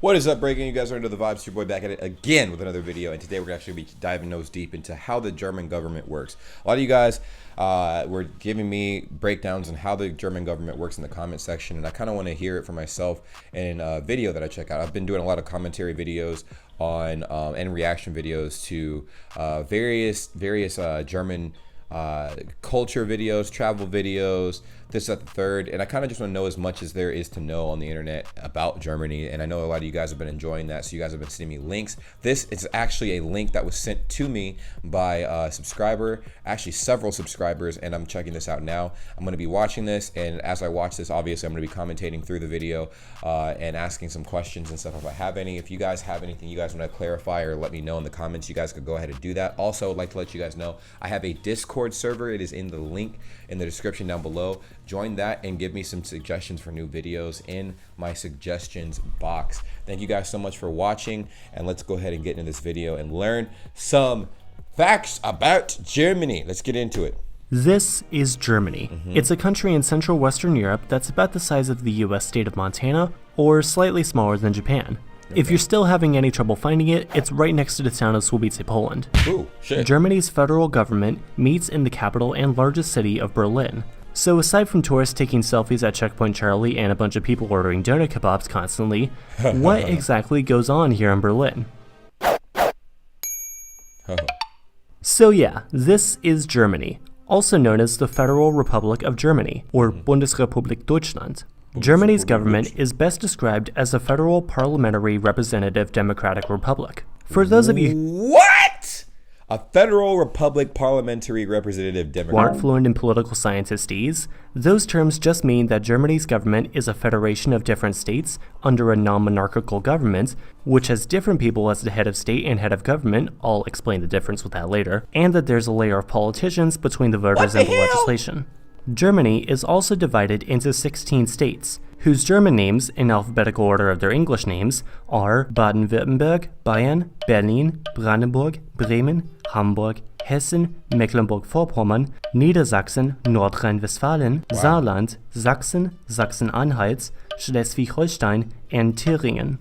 What is up, BRAYGANG? You guys are into the vibes. It's your boy back at it again with another video, and today we're actually be diving nose deep into how the German government works. A lot of you guys were giving me breakdowns on how the German government works in the comment section, and I kind of want to hear it for myself in a video that I check out. I've been doing a lot of commentary videos on and reaction videos to various German culture videos, travel videos, this, that, the third, and I kind of just want to know as much as there is to know on the internet about Germany, and I know a lot of you guys have been enjoying that, so you guys have been sending me links. This is actually a link that was sent to me by a subscriber, actually several subscribers, and I'm checking this out now. I'm going to be watching this, and as I watch this, obviously I'm going to be commentating through the video and asking some questions and stuff if I have any. If you guys have anything you guys want to clarify or let me know in the comments, you guys could go ahead and do that. Also, I'd like to let you guys know I have a Discord server. It is in the link in the description down below. Join that and give me some suggestions for new videos in my suggestions box. Thank you guys so much for watching, and let's go ahead and get into this video and learn some facts about Germany. Let's get into it. This is Germany. It's a country in central Western Europe that's about the size of the US state of Montana, or slightly smaller than Japan. If you're still having any trouble finding it, it's right next to the town of Słubice, Poland. Ooh, shit. Germany's federal government meets in the capital and largest city of Berlin. So aside from tourists taking selfies at Checkpoint Charlie and a bunch of people ordering doner kebabs constantly, what exactly goes on here in Berlin? So yeah, this is Germany, also known as the Federal Republic of Germany, or Bundesrepublik Deutschland. Germany's government is best described as a federal parliamentary representative democratic republic. For those of you What? A federal republic parliamentary representative who democrat. aren't fluent in political scientistese, those terms just mean that Germany's government is a federation of different states under a non-monarchical government, which has different people as the head of state and head of government, I'll explain the difference with that later, and that there's a layer of politicians between the voters and the legislation. Germany is also divided into 16 states, whose German names, in alphabetical order of their English names, are Baden-Württemberg, Bayern, Berlin, Brandenburg, Bremen, Hamburg, Hessen, Mecklenburg-Vorpommern, Niedersachsen, Nordrhein-Westfalen, Saarland, Sachsen, Sachsen-Anhalt, Schleswig-Holstein, and Thüringen.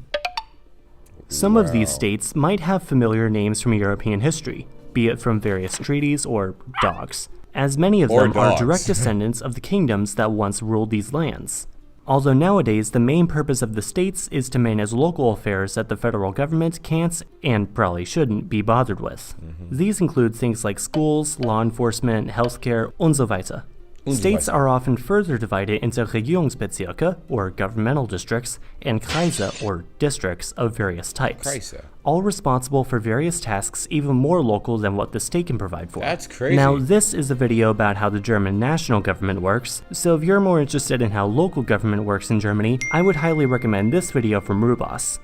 Some of these states might have familiar names from European history, be it from various treaties or dogs, as many of them are direct descendants of the kingdoms that once ruled these lands. Although nowadays the main purpose of the states is to manage local affairs that the federal government can't, and probably shouldn't, be bothered with. These include things like schools, law enforcement, healthcare, und so weiter. States are often further divided into Regierungsbezirke, or governmental districts, and Kreise, or districts of various types, all responsible for various tasks even more local than what the state can provide for. That's crazy. Now, this is a video about how the German national government works, so if you're more interested in how local government works in Germany, I would highly recommend this video from Rubas.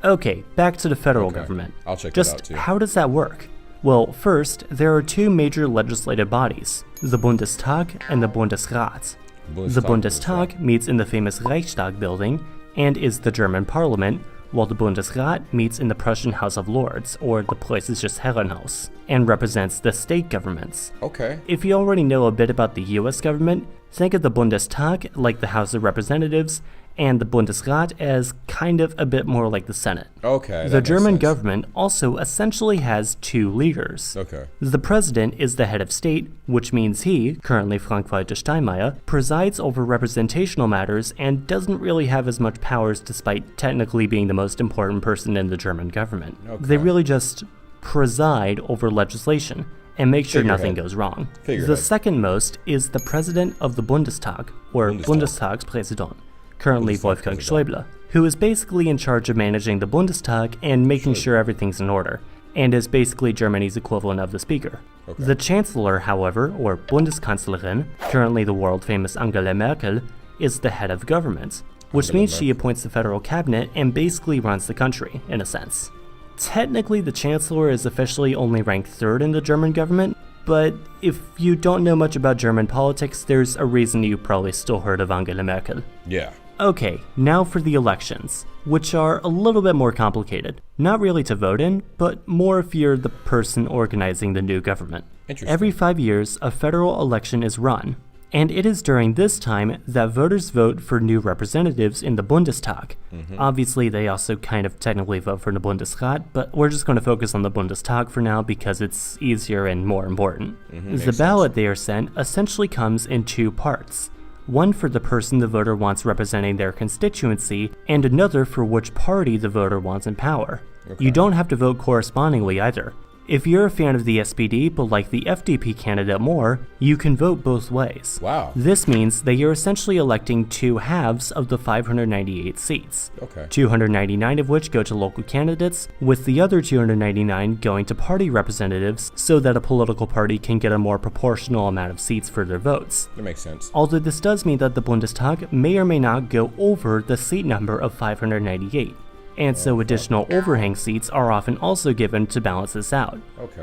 Okay, back to the federal government. I'll check that out too. How does that work? Well, first, there are two major legislative bodies, the Bundestag and the Bundesrat. The Bundestag meets in the famous Reichstag building and is the German parliament, while the Bundesrat meets in the Prussian House of Lords, or the preußisches Herrenhaus, and represents the state governments. Okay. If you already know a bit about the US government, think of the Bundestag like the House of Representatives, and the Bundesrat as kind of a bit more like the Senate. Okay. The German government also essentially has two leaders. Okay. The president is the head of state, which means he, currently Frank-Walter Steinmeier, presides over representational matters and doesn't really have as much powers despite technically being the most important person in the German government. They really just preside over legislation and make sure nothing goes wrong. The second most is the president of the Bundestag, or Bundestagspräsident, currently Wolfgang Schäuble, who is basically in charge of managing the Bundestag and making sure everything's in order, and is basically Germany's equivalent of the speaker. The chancellor, however, or Bundeskanzlerin, currently the world-famous Angela Merkel, is the head of government, which means she appoints the federal cabinet and basically runs the country, in a sense. Technically, the chancellor is officially only ranked third in the German government, but if you don't know much about German politics, there's a reason you probably still heard of Angela Merkel. Yeah. Okay, now for the elections, which are a little bit more complicated. Not really to vote in, but more if you're the person organizing the new government. Every 5 years, a federal election is run, And it is during this time that voters vote for new representatives in the Bundestag. Obviously, they also kind of technically vote for the Bundesrat, but we're just going to focus on the Bundestag for now because it's easier and more important. The ballot they are sent essentially comes in two parts. One for the person the voter wants representing their constituency, and another for which party the voter wants in power. You don't have to vote correspondingly either. If you're a fan of the SPD but like the FDP candidate more, you can vote both ways. Wow. This means that you're essentially electing two halves of the 598 seats. 299 of which go to local candidates, with the other 299 going to party representatives so that a political party can get a more proportional amount of seats for their votes. That makes sense. Although this does mean that the Bundestag may or may not go over the seat number of 598. And so additional overhang seats are often also given to balance this out.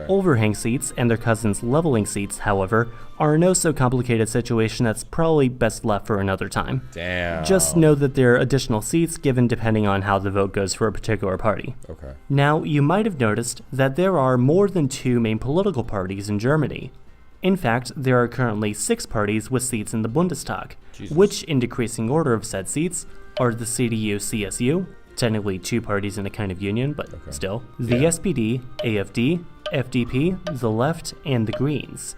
Overhang seats and their cousins leveling seats, however, are a no so complicated situation that's probably best left for another time. Damn. Just know that there are additional seats given depending on how the vote goes for a particular party. Now, you might have noticed that there are more than two main political parties in Germany. In fact, there are currently 6 parties with seats in the Bundestag, which, in decreasing order of said seats, are the CDU-CSU, technically 2 parties in a kind of union, but still, the SPD, AfD, FDP, the Left, and the Greens.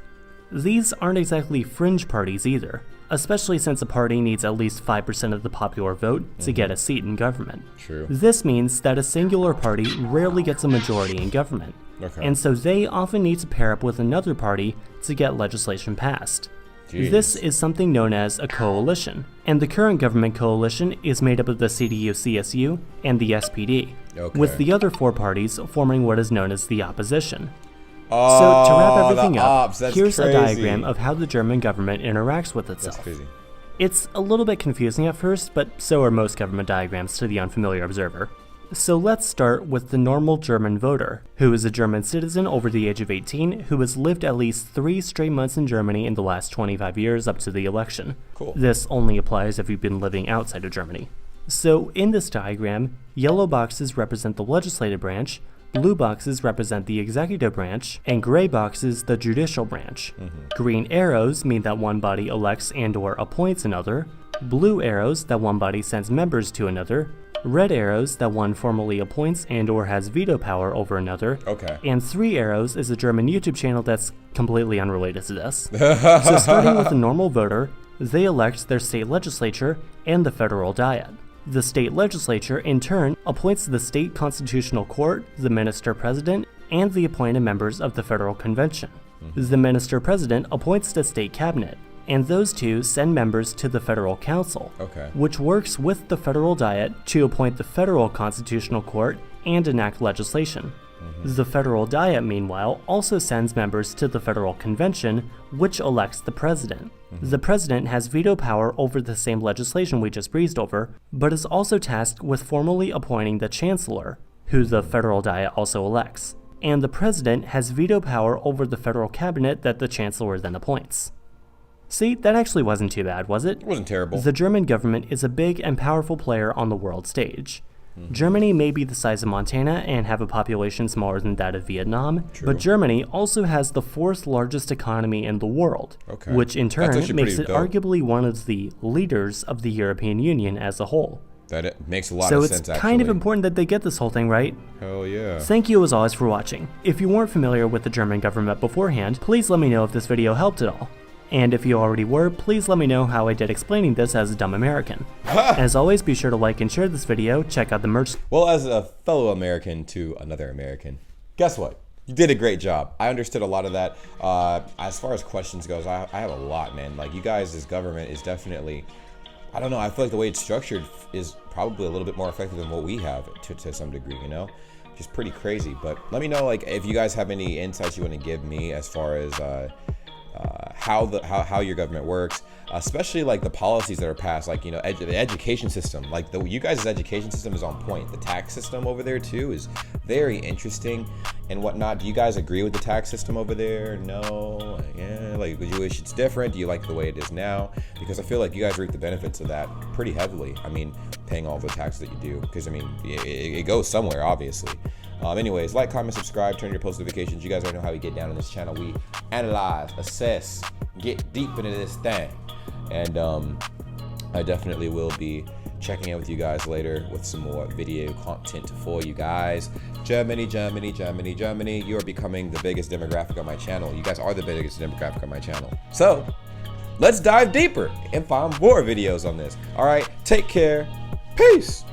These aren't exactly fringe parties either, especially since a party needs at least 5% of the popular vote to get a seat in government. This means that a singular party rarely gets a majority in government, and so they often need to pair up with another party to get legislation passed. This is something known as a coalition, and the current government coalition is made up of the CDU-CSU and the SPD, with the other 4 parties forming what is known as the opposition. So to wrap everything up, here's a diagram of how the German government interacts with itself. It's a little bit confusing at first, but so are most government diagrams to the unfamiliar observer. So let's start with the normal German voter, who is a German citizen over the age of 18 who has lived at least 3 straight months in Germany in the last 25 years up to the election. This only applies if you've been living outside of Germany. So in this diagram, yellow boxes represent the legislative branch, blue boxes represent the executive branch, and gray boxes the judicial branch. Green arrows mean that one body elects and/or appoints another, blue arrows that one body sends members to another, red arrows that one formally appoints and/or has veto power over another, and 3 arrows is a German YouTube channel that's completely unrelated to this. So starting with a normal voter, they elect their state legislature and the federal diet. The state legislature, in turn, appoints the state constitutional court, the minister-president, and the appointed members of the federal convention. The minister-president appoints the state cabinet, and those two send members to the Federal Council, which works with the Federal Diet to appoint the Federal Constitutional Court and enact legislation. The Federal Diet, meanwhile, also sends members to the Federal Convention, which elects the president. The president has veto power over the same legislation we just breezed over, but is also tasked with formally appointing the Chancellor, who the Federal Diet also elects. And the president has veto power over the Federal Cabinet that the Chancellor then appoints. See, that actually wasn't too bad, was it? It wasn't terrible. The German government is a big and powerful player on the world stage. Germany may be the size of Montana and have a population smaller than that of Vietnam, but Germany also has the 4th largest economy in the world, which in turn makes it arguably one of the leaders of the European Union as a whole. That makes a lot of sense, So it's kind of important that they get this whole thing right. Hell yeah. Thank you as always for watching. If you weren't familiar with the German government beforehand, please let me know if this video helped at all. And if you already were, please let me know how I did explaining this as a dumb American. As always, be sure to like and share this video, check out the merch. Well, as a fellow American to another American, guess what? You did a great job. I understood a lot of that. As far as questions goes, I have a lot, man. Like, you guys, this government is definitely, I don't know, I feel like the way it's structured is probably a little bit more effective than what we have to some degree, you know? Just pretty crazy. But let me know, like, if you guys have any insights you want to give me as far as how your government works, especially like the policies that are passed, like, you know, the education system. Like, you guys' education system is on point. The tax system over there too is very interesting and whatnot. Do you guys agree with the tax system over there? No? Yeah? Like, would you wish it's different? Do you like the way it is now? Because I feel like you guys reap the benefits of that pretty heavily. I mean, paying all the taxes that you do, because I mean, it goes somewhere, obviously. Anyways, like, comment, subscribe, turn your post notifications. You guys already know how we get down on this channel. We analyze, assess, get deep into this thing. And I definitely will be checking in with you guys later with some more video content for you guys. Germany, you are becoming the biggest demographic on my channel. You guys are the biggest demographic on my channel. So let's dive deeper and find more videos on this. All right, take care. Peace.